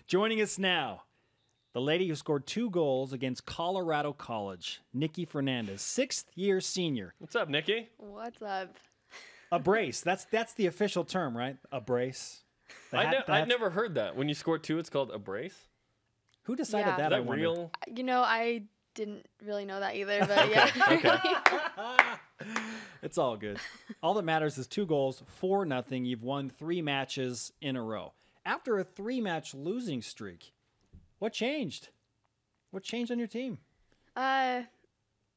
Joining us now, the lady who scored 2 goals against Colorado College, Niki Fernandes, 6th-year senior. What's up, Niki? What's up? A brace. That's the official term, right? A brace. I've never heard that. When you score 2, it's called a brace? Who decided that? Is that real? You know, I didn't really know that either, but yeah. It's all good. All that matters is 2 goals, 4-0. You've won 3 matches in a row. After a 3-match losing streak, what changed? What changed on your team? A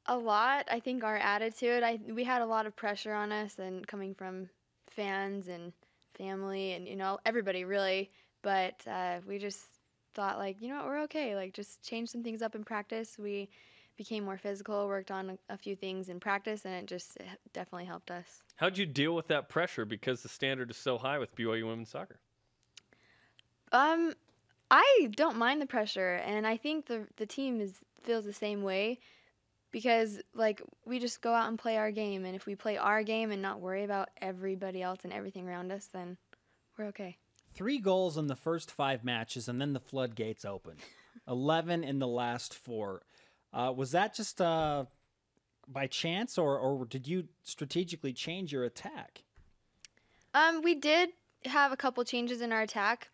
lot. I think our attitude. We had a lot of pressure on us, and coming from fans and family and everybody really. But we just thought what, we're okay. Just change some things up in practice. We became more physical, worked on a few things in practice, and it definitely helped us. How'd you deal with that pressure because the standard is so high with BYU women's soccer? I don't mind the pressure, and I think the team feels the same way because we just go out and play our game, and if we play our game and not worry about everybody else and everything around us, then we're okay. 3 goals in the first 5 matches, and then the floodgates opened. 11 in the last 4. Was that just by chance, or did you strategically change your attack? We did have a couple changes in our attack,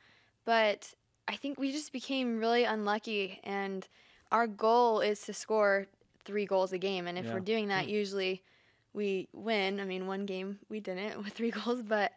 but I think we just became really unlucky, and our goal is to score 3 goals a game, and if we're doing that, usually we win. I mean, one game we didn't with 3 goals, but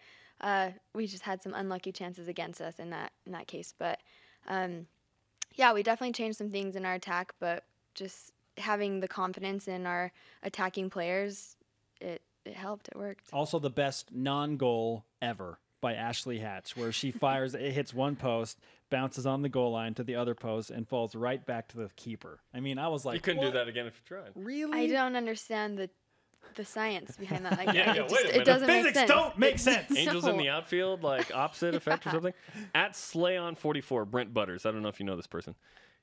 we just had some unlucky chances against us in that case. But we definitely changed some things in our attack, but just having the confidence in our attacking players, it helped. It worked. Also, the best non-goal ever by Ashley Hatch, where she fires, it hits one post, bounces on the goal line to the other post, and falls right back to the keeper. I mean, I was like, you couldn't do that again if you tried. Really? I don't understand the science behind that. Wait a minute. It doesn't make sense. Physics don't make sense. Angels in the outfield, opposite effect or something. At Slayon44, Brent Butters, I don't know if you know this person.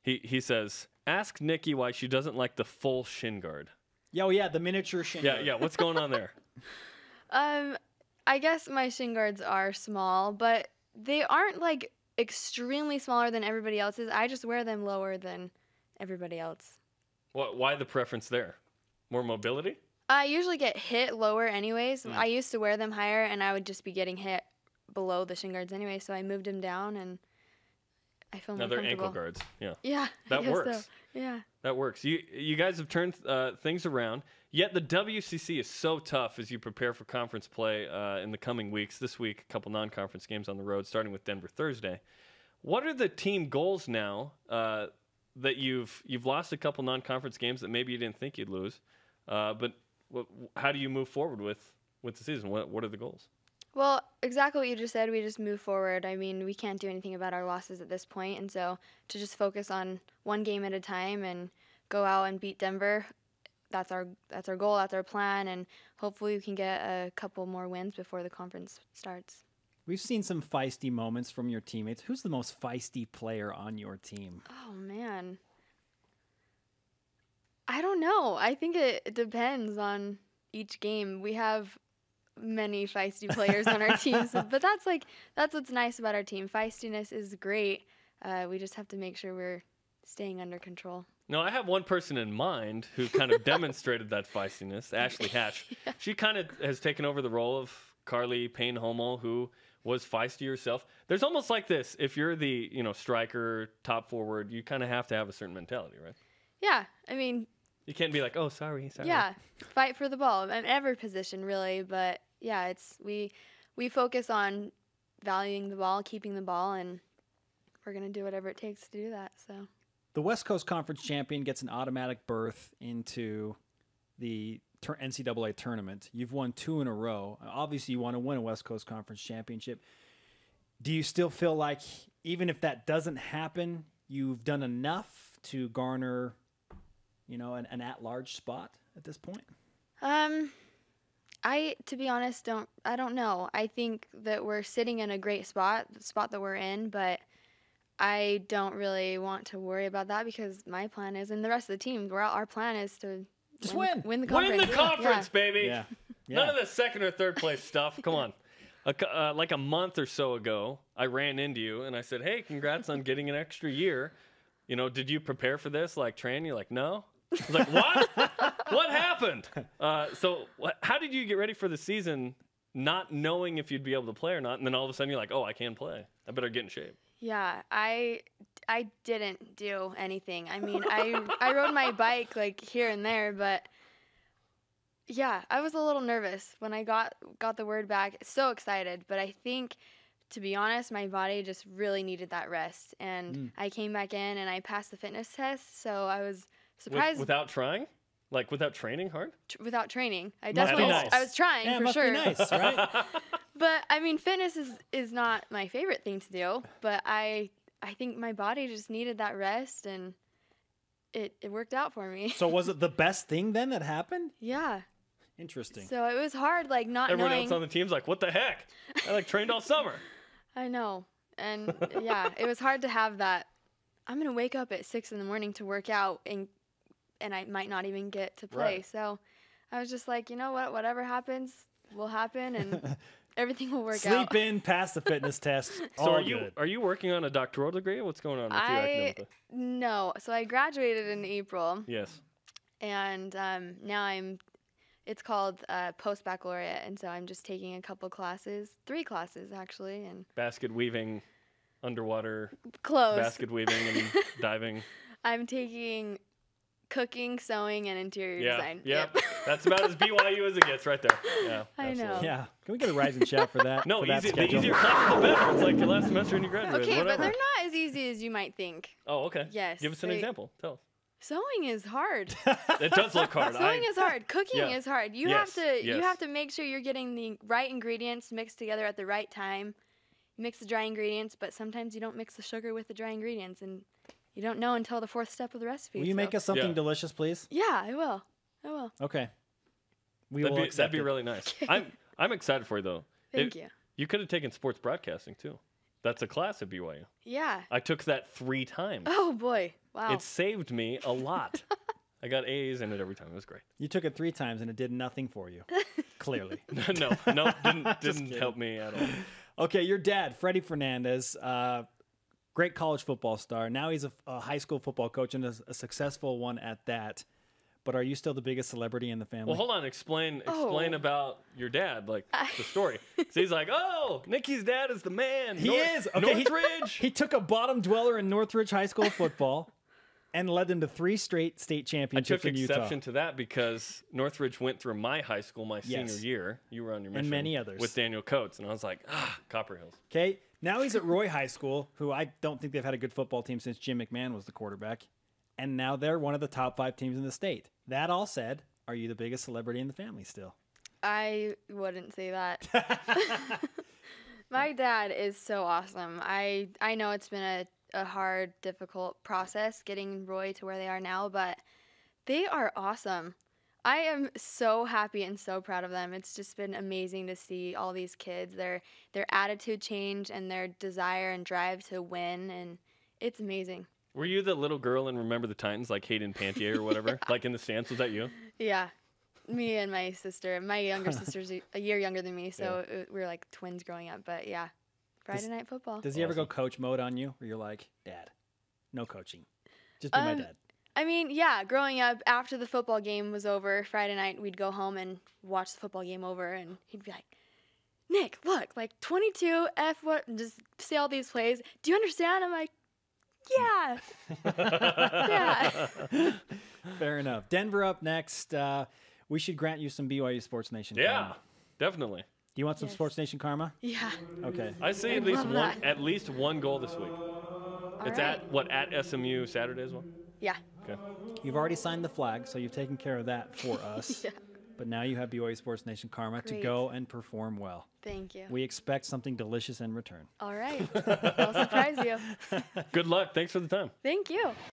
He says, ask Niki why she doesn't like the full shin guard. Yeah, the miniature shin guard. Yeah, what's going on there? I guess my shin guards are small, but they aren't extremely smaller than everybody else's. I just wear them lower than everybody else. Why the preference there? More mobility? I usually get hit lower anyways. I used to wear them higher, and I would just be getting hit below the shin guards anyway, so I moved them down, and I feel more now they're comfortable. ankle guards. Yeah. Yeah. That works. So. Yeah. That works. You guys have turned things around, yet the WCC is so tough as you prepare for conference play in the coming weeks. This week, a couple non-conference games on the road, starting with Denver Thursday. What are the team goals now that you've lost a couple non-conference games that maybe you didn't think you'd lose, but how do you move forward with the season? What are the goals? Well, exactly what you just said. We just move forward. I mean, we can't do anything about our losses at this point, and so to just focus on one game at a time and go out and beat Denver, that's our goal, that's our plan, and hopefully we can get a couple more wins before the conference starts. We've seen some feisty moments from your teammates. Who's the most feisty player on your team? Oh, man. I don't know. I think it depends on each game. We have many feisty players on our team, but that's what's nice about our team. Feistiness is great. We just have to make sure we're staying under control. No, I have one person in mind who kind of demonstrated that feistiness, Ashley Hatch. Yeah. She kind of has taken over the role of Carly Payne-Homo, who was feisty herself. There's almost like this. If you're the striker, top forward, you kind of have to have a certain mentality, right? Yeah, I mean, you can't be like, oh, sorry. Yeah, fight for the ball in every position, really. But yeah, we focus on valuing the ball, keeping the ball, and we're gonna do whatever it takes to do that. So the West Coast Conference champion gets an automatic berth into the NCAA tournament. You've won 2 in a row. Obviously, you want to win a West Coast Conference championship. Do you still feel like even if that doesn't happen, you've done enough to garner, an at-large spot at this point? To be honest, I don't know. I think that we're sitting in a great spot, the spot that we're in, but I don't really want to worry about that because my plan is, and the rest of the team, our plan is to win the conference. Win the conference, baby. Yeah. None of the second or third place stuff. Come on. like a month or so ago, I ran into you and I said, "Hey, congrats on getting an extra year. You know, did you prepare for this? Like train?" You're like, "No." I was like, "What? What happened?" How did you get ready for the season, not knowing if you'd be able to play or not, and then all of a sudden you're like, "Oh, I can play. I better get in shape." Yeah, I didn't do anything. I mean, I rode my bike like here and there, but yeah, I was a little nervous when I got the word back. So excited, but I think, to be honest, my body just really needed that rest, and I came back in and I passed the fitness test. So I was surprised. Without trying, like without training hard. Without training, I Must be definitely nice. I was trying Yeah, for must sure. be nice, right? But I mean, fitness is not my favorite thing to do, but I think my body just needed that rest, and it worked out for me. So was it the best thing then that happened? Yeah. Interesting. So it was hard, like not Everyone knowing. else on the team's like, "What the heck? I like trained all summer." I know, and yeah, it was hard to have that. I'm gonna wake up at 6 a.m. to work out, and I might not even get to play. Right. So I was just like, you know what? Whatever happens will happen, and everything will work out. Sleep in, pass the fitness test. So all are you good. working on a doctoral degree? What's going on with you academically? No. So I graduated in April, Yes. and now it's called post-baccalaureate, and so I'm just taking a couple classes, 3 classes actually, and Basket weaving, underwater close. basket weaving and diving. I'm taking cooking, sewing, and interior design. Yep. That's about as BYU as it gets right there. Yeah. I know. absolutely. Yeah. Can we get a rising shout for that? No, for that the schedule? easier classes, the better. It's like your last semester and you graduated. Okay, whatever. but they're not as easy as you might think. Oh, okay. Yes, Give us an they- example. Tell us. Sewing is hard. It does look hard. Sewing is hard. Cooking Yeah. is hard. You Yes, you yes. have to make sure you're getting the right ingredients mixed together at the right time. You mix the dry ingredients, but sometimes you don't mix the sugar with the dry ingredients, and you don't know until the 4th step of the recipe. Will you make us something Yeah. delicious, please? Yeah, I will. I will. Okay. We That'd will be, accept that'd be it. really nice. I'm excited for you though. Thank you. You could have taken sports broadcasting too. That's a class at BYU. Yeah. I took that 3 times. Oh boy. Wow. It saved me a lot. I got A's in it every time. It was great. You took it 3 times and it did nothing for you. Clearly. no, didn't help me at all. Okay, your dad, Freddie Fernandes, great college football star. Now he's a high school football coach and a successful one at that. But are you still the biggest celebrity in the family? Well, hold on. Explain Oh. about your dad, like the story. So he's like, "Oh, Niki's dad is the man. He is. Okay, Northridge." He took a bottom dweller in Northridge High School football and led them to 3 straight state I championships took in Utah. exception to that because Northridge went through my high school my Yes. senior year. You were on your mission. many others. With Daniel Coates. And I was like, Copper Hills. Okay, now he's at Roy High School, who I don't think they've had a good football team since Jim McMahon was the quarterback. And now they're one of the top 5 teams in the state. That all said, are you the biggest celebrity in the family still? I wouldn't say that. My dad is so awesome. I know it's been a hard, difficult process getting Roy to where they are now, but they are awesome. I am so happy and so proud of them. It's just been amazing to see all these kids, their attitude change and their desire and drive to win, and it's amazing. Were you the little girl in Remember the Titans, like Hayden Pantier or whatever? Like in the stands, was that you? Yeah. Me and my sister. My younger sister's a year younger than me, so we were like twins growing up. But yeah, Friday night football. Does he ever go coach mode on you, where you're like, Dad, no coaching, just be my dad? I mean, yeah, growing up, after the football game was over, Friday night, we'd go home and watch the football game over, and he'd be like, Nick, look, like 22, F what, and just say all these plays. Do you understand? I'm like, yeah. Yeah. Fair enough. Denver up next. We should grant you some BYU Sports Nation Yeah, karma. definitely. Do you want some Yes. Sports Nation karma? Yeah. Okay. I see I'd love that. at least one goal this week. It's right. at SMU Saturday as well? Yeah. Okay. You've already signed the flag, so you've taken care of that for us. Yeah. But now you have BYU Sports Nation karma to Great. go and perform well. Thank you. We expect something delicious in return. All right. I'll surprise you. Good luck. Thanks for the time. Thank you.